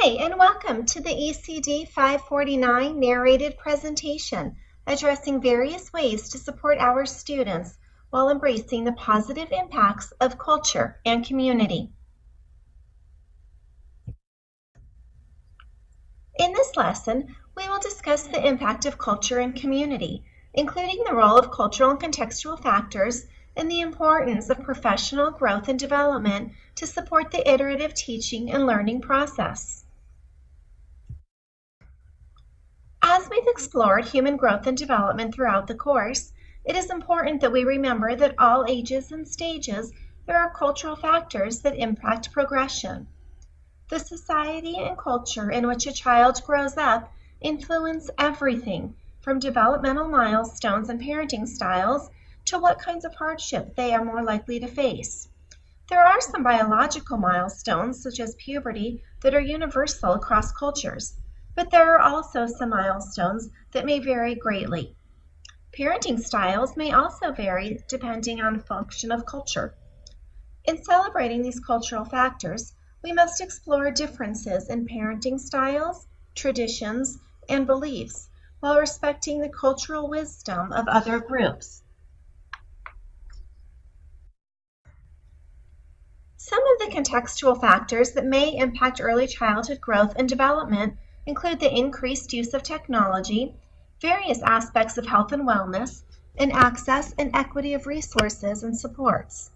Hi, and welcome to the ECD 549 narrated presentation addressing various ways to support our students while embracing the positive impacts of culture and community. In this lesson, we will discuss the impact of culture and community, including the role of cultural and contextual factors and the importance of professional growth and development to support the iterative teaching and learning process. As we've explored human growth and development throughout the course, it is important that we remember that all ages and stages there are cultural factors that impact progression. The society and culture in which a child grows up influence everything from developmental milestones and parenting styles to what kinds of hardship they are more likely to face. There are some biological milestones, such as puberty, that are universal across cultures, but there are also some milestones that may vary greatly. Parenting styles may also vary depending on function of culture. In celebrating these cultural factors, we must explore differences in parenting styles, traditions, and beliefs while respecting the cultural wisdom of other groups. Some of the contextual factors that may impact early childhood growth and development include the increased use of technology, various aspects of health and wellness, and access and equity of resources and supports.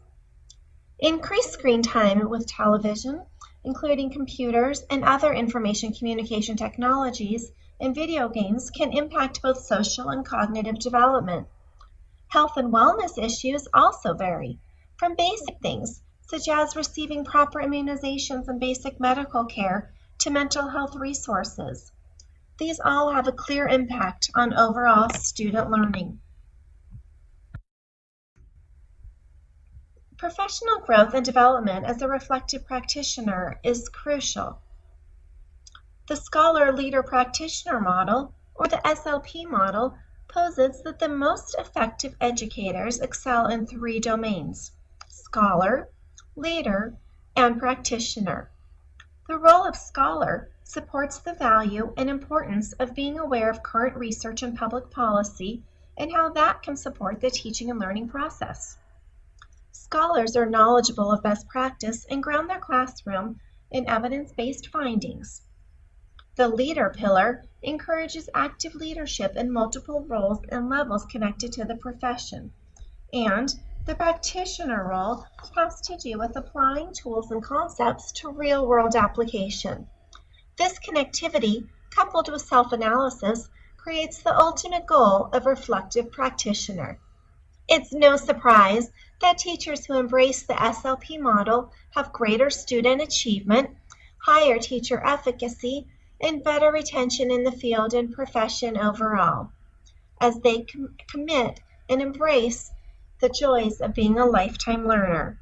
Increased screen time with television, including computers and other information communication technologies, and video games can impact both social and cognitive development. Health and wellness issues also vary, from basic things such as receiving proper immunizations and basic medical care to mental health resources. These all have a clear impact on overall student learning. Professional growth and development as a reflective practitioner is crucial. The Scholar-Leader-Practitioner model, or the SLP model, posits that the most effective educators excel in three domains: scholar, leader, and practitioner. The role of scholar supports the value and importance of being aware of current research and public policy and how that can support the teaching and learning process. Scholars are knowledgeable of best practice and ground their classroom in evidence-based findings. The leader pillar encourages active leadership in multiple roles and levels connected to the profession, and the practitioner role has to do with applying tools and concepts to real-world application. This connectivity, coupled with self-analysis, creates the ultimate goal of reflective practitioner. It's no surprise that teachers who embrace the SLP model have greater student achievement, higher teacher efficacy, and better retention in the field and profession overall, as they commit and embrace the joys of being a lifetime learner.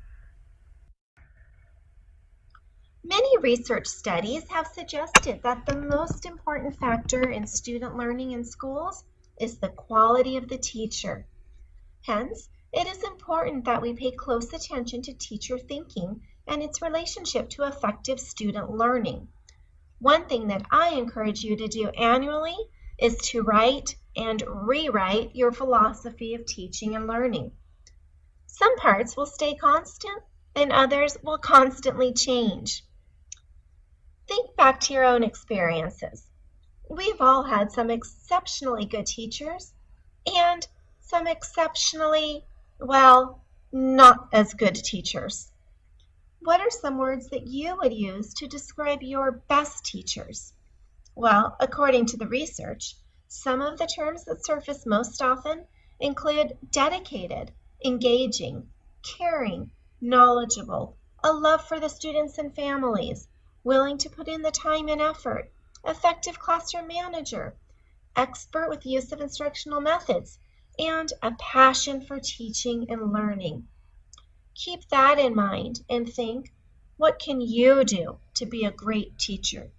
Many research studies have suggested that the most important factor in student learning in schools is the quality of the teacher. Hence, it is important that we pay close attention to teacher thinking and its relationship to effective student learning. One thing that I encourage you to do annually is to write and rewrite your philosophy of teaching and learning. Some parts will stay constant and others will constantly change. Think back to your own experiences. We've all had some exceptionally good teachers and some exceptionally, well, not as good teachers. What are some words that you would use to describe your best teachers? Well, according to the research, some of the terms that surface most often include dedicated, engaging, caring, knowledgeable, a love for the students and families, willing to put in the time and effort, effective classroom manager, expert with use of instructional methods, and a passion for teaching and learning. Keep that in mind and think, what can you do to be a great teacher?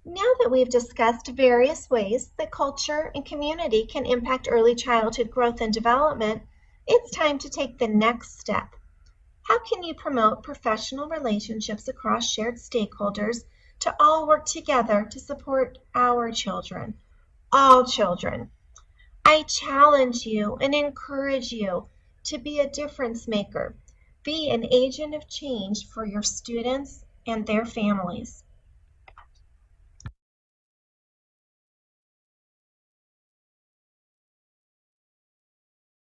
Now that we've discussed various ways that culture and community can impact early childhood growth and development, it's time to take the next step. How can you promote professional relationships across shared stakeholders to all work together to support our children, all children? I challenge you and encourage you to be a difference maker. Be an agent of change for your students and their families.